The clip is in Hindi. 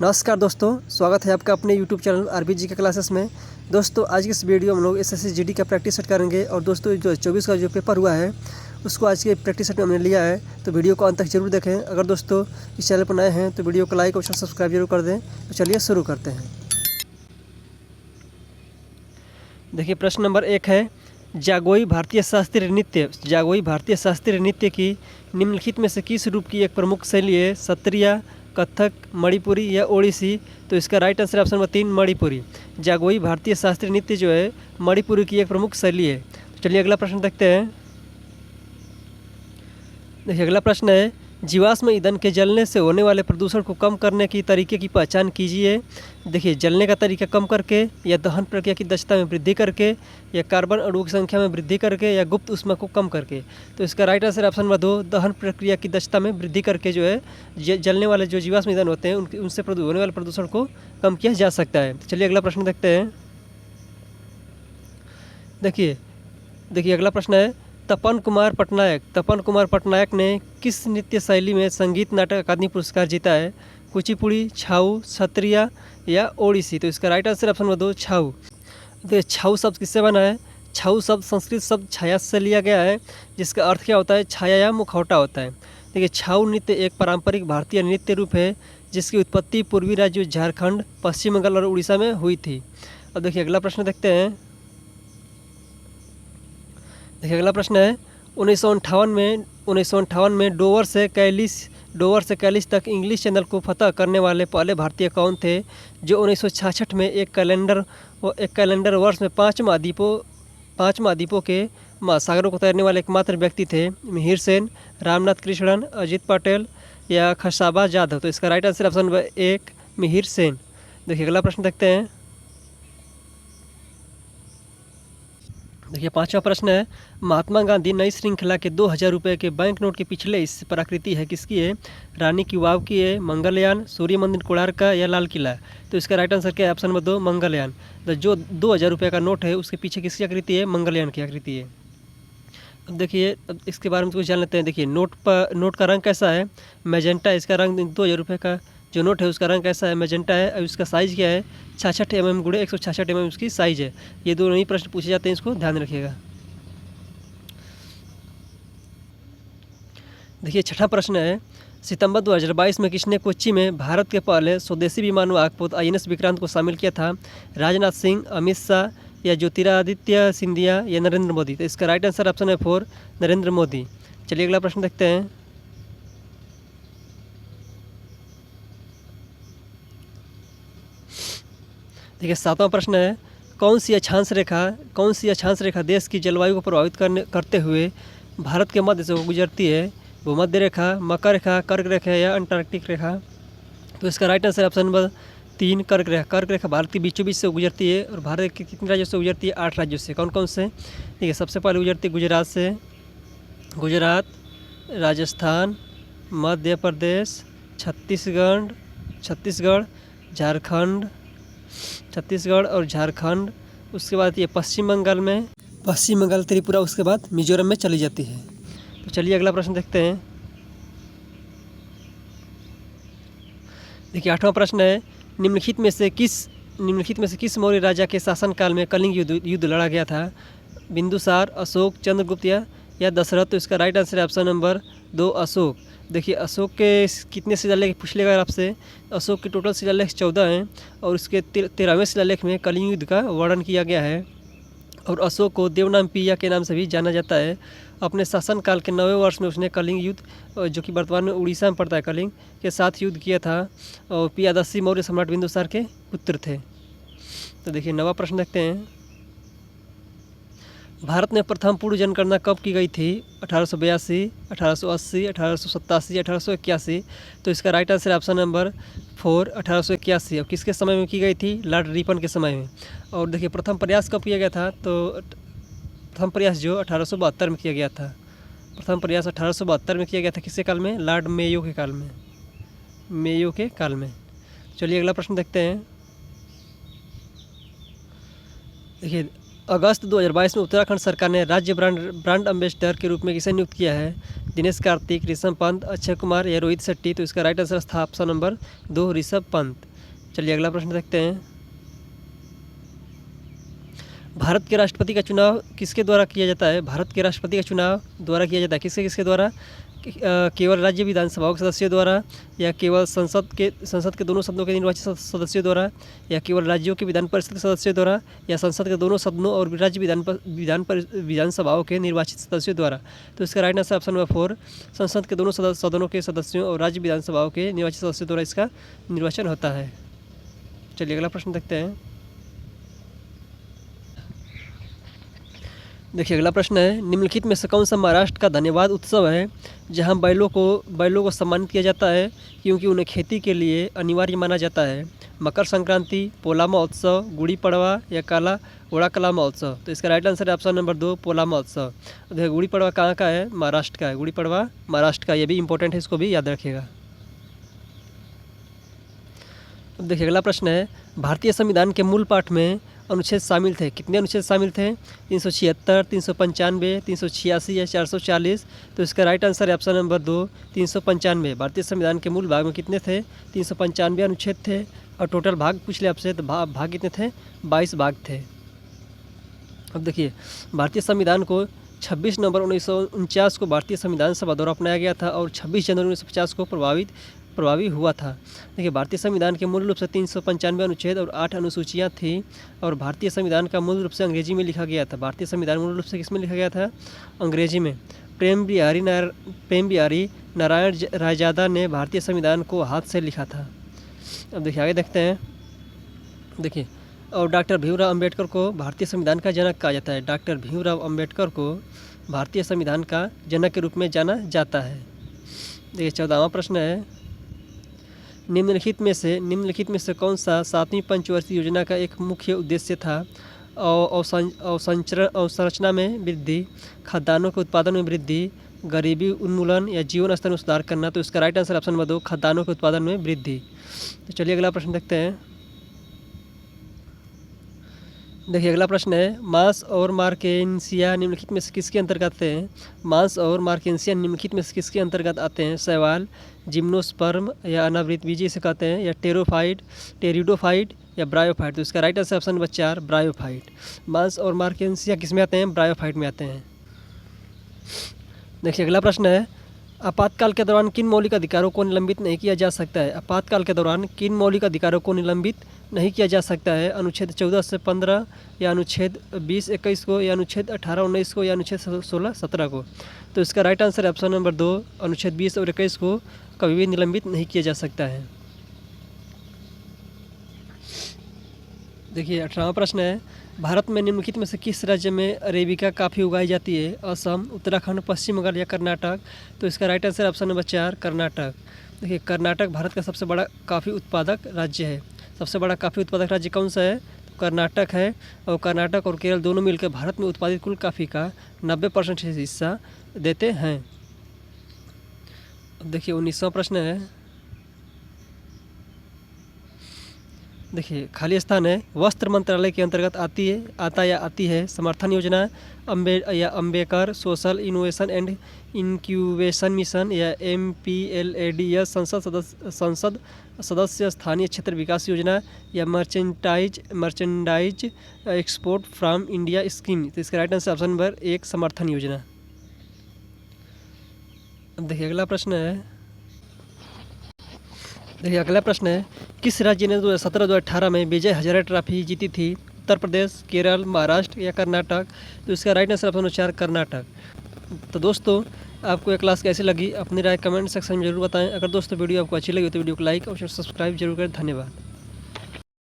नमस्कार दोस्तों, स्वागत है आपका अपने YouTube चैनल आरबीजी के क्लासेस में। दोस्तों आज की इस वीडियो में हम लोग एसएससी जीडी का प्रैक्टिस सेट करेंगे। और दोस्तों जो 24 का जो पेपर हुआ है उसको आज के प्रैक्टिस सेट में हमने लिया है, तो वीडियो को अंत तक जरूर देखें। अगर दोस्तों इस चैनल पर नए हैं तो वीडियो को लाइक और सब्सक्राइब जरूर कर दें। तो चलिए शुरू करते हैं। देखिए प्रश्न नंबर 1 है, जागोई भारतीय शास्त्रीय नृत्य की निम्नलिखित में से किस रूप की एक प्रमुख शैली है? सत्रिया, कथक, मणिपुरी या ओडिसी? तो इसका right answer option number 3 Manipuri. Jagoi भारतीय शास्त्रीय नृत्य जो है मणिपुरी की एक प्रमुख शैली है। तो चलिए अगला प्रश्न देखते हैं। देखिए अगला प्रश्न है, जीवाश्म ईंधन के जलने से होने वाले प्रदूषण को कम करने की तरीके की पहचान कीजिए। देखिए जलने का तरीका कम करके, या दहन प्रक्रिया की दक्षता में वृद्धि करके, या कार्बन अणुओं की संख्या में वृद्धि करके, या गुप्त ऊष्मा को कम करके? तो इसका राइट आंसर ऑप्शन नंबर 2 दहन प्रक्रिया की दक्षता में वृद्धि करके जो है जलने वाले जो जीवाश्म ईंधन होते हैं उनसे होने वाले प्रदूषण को कम किया जा सकता है। तो चलिए अगला प्रश्न देखते हैं। देखिए अगला प्रश्न है, तपन कुमार पटनायक ने किस नृत्य शैली में संगीत नाटक अकादमी पुरस्कार जीता है? कुचिपुड़ी, छाऊ, सत्रिया या ओडिसी? तो इसका राइट आंसर ऑप्शन नंबर 2 छाऊ। देखिए छाऊ शब्द किससे बना है? छाऊ शब्द संस्कृत शब्द छाया से लिया गया है, जिसका अर्थ क्या होता है? छाया या मुखौटा होता है। देखिए छाऊ नृत्य एक पारंपरिक भारतीय नृत्य रूप है जिसकी उत्पत्ति पूर्वी राज्यों झारखंड, पश्चिम बंगाल और उड़ीसा में हुई थी। अब देखिए अगला प्रश्न देखते हैं। देखिए अगला प्रश्न है, 1958 में डोवर से कैलिस तक इंग्लिश चैनल को फतह करने वाले पहले भारतीय कौन थे? जो 1966 में एक कैलेंडर वर्ष में पाँच महाद्वीपों के महासागरों को तैरने वाले एकमात्र व्यक्ति थे। मिहिर सेन, रामनाथ कृष्णन, अजित पटेल या खसाबा जाधव? तो इसका right answer option number 1 Mihir Sen. देखिए अगला प्रश्न देखते हैं। देखिए 5वां प्रश्न है, महात्मा गांधी नई श्रृंखला के 2000 रुपये के बैंक नोट के पिछले हिस्से पर आकृति है किसकी है? रानी की वाव की है, मंगलयान, सूर्य मंदिर कोणार्क का या लाल किला? तो इसका राइट आंसर क्या है? Option number 2 Mangalyaan. तो जो 2000 रुपये का नोट है उसके पीछे किसकी आकृति है? मंगलयान की आकृति है। अब देखिए अब इसके बारे में कुछ जान लेते हैं। देखिए नोट का रंग कैसा है? मैजेंटा। इसका रंग 2000 रुपये का जो नोट है उसका रंग कैसा है? मैजेंटा है। और उसका साइज़ क्या है? 66 mm गुणे 166 mm उसकी साइज़ है। ये दोनों ही प्रश्न पूछे जाते हैं, इसको ध्यान रखिएगा। देखिए 6ठा प्रश्न है, सितंबर 2022 में किसने कोच्चि में भारत के पहले स्वदेशी विमान वाहक INS विक्रांत को शामिल किया था? राजनाथ सिंह, अमित शाह या ज्योतिरादित्य सिंधिया या नरेंद्र मोदी? तो इसका राइट आंसर ऑप्शन है 4 नरेंद्र मोदी। चलिए अगला प्रश्न देखते हैं। देखिए 7वां प्रश्न है, कौन सी अक्षांश रेखा देश की जलवायु को प्रभावित करते हुए भारत के मध्य से गुजरती है? भूमध्य रेखा, मकर रेखा, कर्क रेखा या अंटार्कटिक रेखा? तो इसका राइट आंसर ऑप्शन नंबर 3 कर्क रेखा भारत के बीचों बीच से गुजरती है। और भारत के कितने राज्यों से गुजरती है? 8 राज्यों से। कौन कौन से? देखिए सबसे पहले गुजरती है गुजरात से, राजस्थान, मध्य प्रदेश, छत्तीसगढ़, छत्तीसगढ़ और झारखंड। उसके बाद ये पश्चिम बंगाल, त्रिपुरा, उसके बाद मिजोरम में चली जाती है। तो चलिए अगला प्रश्न देखते हैं। देखिए 8वां प्रश्न है, निम्नलिखित में से किस मौर्य राजा के शासनकाल में कलिंग युद्ध लड़ा गया था? बिंदुसार, अशोक, चंद्रगुप्त या दशरथ? तो इसका राइट आंसर है ऑप्शन नंबर 2 अशोक। देखिए अशोक के कितने शिलालेख पूछ लेगा आपसे? अशोक के टोटल शिलालेख 14 हैं और उसके 13वें शिलालेख में कलिंग युद्ध का वर्णन किया गया है। और अशोक को देवनामपिया के नाम से भी जाना जाता है। अपने शासनकाल के 9वें वर्ष में उसने कलिंग युद्ध, जो कि वर्तमान में उड़ीसा में पड़ता है, कलिंग के साथ युद्ध किया था। और पियादसी मौर्य सम्राट बिंदुसार के पुत्र थे। तो देखिए 9वां प्रश्न देखते हैं। भारत में प्रथम पूर्ण जनगणना कब की गई थी? 1882, 1880, 1887 या 1881? तो इसका राइट आंसर ऑप्शन नंबर 4 1881। और किसके समय में की गई थी? लॉर्ड रिपन के समय में। और देखिए प्रथम प्रयास कब किया गया था? तो प्रथम प्रयास जो 1872 में किया गया था। प्रथम प्रयास 1872 में किया गया था। किसके काल में? लॉर्ड मेयो के काल में। चलिए अगला प्रश्न देखते हैं। देखिए अगस्त 2022 में उत्तराखंड सरकार ने राज्य ब्रांड एम्बेसडर के रूप में किसे नियुक्त किया है? दिनेश कार्तिक, ऋषभ पंत, अक्षय कुमार या रोहित शेट्टी? तो इसका राइट आंसर था ऑप्शन नंबर 2 ऋषभ पंत। चलिए अगला प्रश्न देखते हैं। भारत के राष्ट्रपति का चुनाव किसके द्वारा किया जाता है? भारत के राष्ट्रपति का चुनाव द्वारा किया जाता है किसके किसके द्वारा? केवल राज्य विधानसभाओं के सदस्यों द्वारा, या केवल संसद के दोनों सदनों के निर्वाचित सदस्यों द्वारा, या केवल राज्यों के विधान परिषद के सदस्यों द्वारा, या संसद के दोनों सदनों और राज्य विधानसभाओं के निर्वाचित सदस्यों द्वारा। तो इसका राइट आंसर ऑप्शन नंबर 4, संसद के दोनों सदनों के सदस्यों और राज्य विधानसभाओं के निर्वाचित सदस्यों द्वारा इसका निर्वाचन होता है। चलिए अगला प्रश्न देखते हैं। देखिए अगला प्रश्न है, निम्नलिखित में से कौन सा महाराष्ट्र का धन्यवाद उत्सव है जहां बैलों को सम्मानित किया जाता है क्योंकि उन्हें खेती के लिए अनिवार्य माना जाता है? मकर संक्रांति, पोला महोत्सव, गुड़ी पड़वा या काला घोड़ा कला महोत्सव। तो इसका राइट आंसर है ऑप्शन नंबर 2, पोला महोत्सव। देखिए गुड़ी पड़वा कहाँ का है? महाराष्ट्र का है। गुड़ी पड़वा महाराष्ट्र का, ये भी इंपॉर्टेंट है, इसको भी याद रखिएगा। अब देखिए अगला प्रश्न है, भारतीय संविधान के मूल पाठ में अनुच्छेद शामिल थे। कितने अनुच्छेद शामिल थे? 376, 395, 386 या 440। तो इसका राइट आंसर है ऑप्शन नंबर 2, 395। भारतीय संविधान के मूल भाग में कितने थे? 395 अनुच्छेद थे। और टोटल भाग पूछ ले आपसे, तो भाग कितने थे? 22 भाग थे। अब देखिए भारतीय संविधान को 26 नवंबर 1949 को भारतीय संविधान सभा द्वारा अपनाया गया था और 26 जनवरी 1950 को प्रभावी हुआ था। देखिए भारतीय संविधान के मूल रूप से 395 अनुच्छेद और 8 अनुसूचियाँ थी और भारतीय संविधान का मूल रूप से अंग्रेजी में लिखा गया था। भारतीय संविधान मूल रूप से किस में लिखा गया था? अंग्रेजी में। प्रेम बिहारी नारायण रायजादा ने भारतीय संविधान को हाथ से लिखा था। अब देखिए आगे देखते हैं। देखिए और डॉक्टर भीमराव अंबेडकर को भारतीय संविधान का जनक कहा जाता है। डॉक्टर भीमराव अंबेडकर को भारतीय संविधान का जनक के रूप में जाना जाता है। देखिए 14वां प्रश्न है, निम्नलिखित में से कौन सा 7वीं पंचवर्षीय योजना का एक मुख्य उद्देश्य था? अवसंरचना में वृद्धि, खाद्यान्नों के उत्पादन में वृद्धि, गरीबी उन्मूलन या जीवन स्तर में सुधार करना। तो इसका राइट आंसर ऑप्शन नंबर 2, खाद्यान्नों के उत्पादन में वृद्धि। तो चलिए अगला प्रश्न देखते हैं। देखिए अगला प्रश्न है, मांस और मार्केंसिया निम्नलिखित में से किसके अंतर्गत आते हैं? मांस और मार्केंसिया निम्नलिखित में से किसके अंतर्गत आते हैं? शैवाल, जिम्नोस्पर्म या अनावृत बीजी इसे कहते हैं, या टेरिडोफाइट या ब्रायोफाइट। तो इसका right answer option number 4, bryophyte. मांस और मार्केंसिया किस में आते हैं? ब्रायोफाइट में आते हैं। देखिए अगला प्रश्न है, आपातकाल के दौरान किन मौलिक अधिकारों को निलंबित नहीं किया जा सकता है? आपातकाल के दौरान किन मौलिक अधिकारों को निलंबित नहीं किया जा सकता है? अनुच्छेद 14 से 15 या अनुच्छेद 20-21 को, या अनुच्छेद 18-19 को, या अनुच्छेद 16-17 को। तो इसका राइट आंसर है ऑप्शन नंबर 2, अनुच्छेद 20 और 21 को कभी भी निलंबित नहीं किया जा सकता है। देखिए 18वां प्रश्न है, भारत में निम्नलिखित में से किस राज्य में अरेबिका कॉफ़ी उगाई जाती है? असम, उत्तराखंड, पश्चिम बंगाल या कर्नाटक। तो इसका right answer option number 4, Karnataka. देखिए कर्नाटक भारत का सबसे बड़ा कॉफ़ी उत्पादक राज्य है। सबसे बड़ा कॉफ़ी उत्पादक राज्य कौन सा है? तो कर्नाटक है। और कर्नाटक और केरल दोनों मिलकर भारत में उत्पादित कुल कॉफ़ी का 90% हिस्सा देते हैं। अब देखिए 19वां प्रश्न है, देखिए खाली स्थान है, वस्त्र मंत्रालय के अंतर्गत आती है समर्थन योजना, Ambedkar social innovation and incubation mission, या MPLAD, या संसद सदस्य स्थानीय क्षेत्र विकास योजना, या merchandise export from India scheme. तो इसका राइट आंसर ऑप्शन नंबर 1, समर्थन योजना। अब देखिए अगला प्रश्न है, किस राज्य ने 2017-2018 में विजय हजारे ट्रॉफी जीती थी? उत्तर प्रदेश, केरल, महाराष्ट्र या कर्नाटक। तो इसका राइट आंसर ऑप्शन 4, कर्नाटक। तो दोस्तों आपको यह क्लास कैसी लगी अपनी राय कमेंट सेक्शन में जरूर बताएं। अगर दोस्तों वीडियो आपको अच्छी लगी तो वीडियो को लाइक और सब्सक्राइब जरूर करें। धन्यवाद।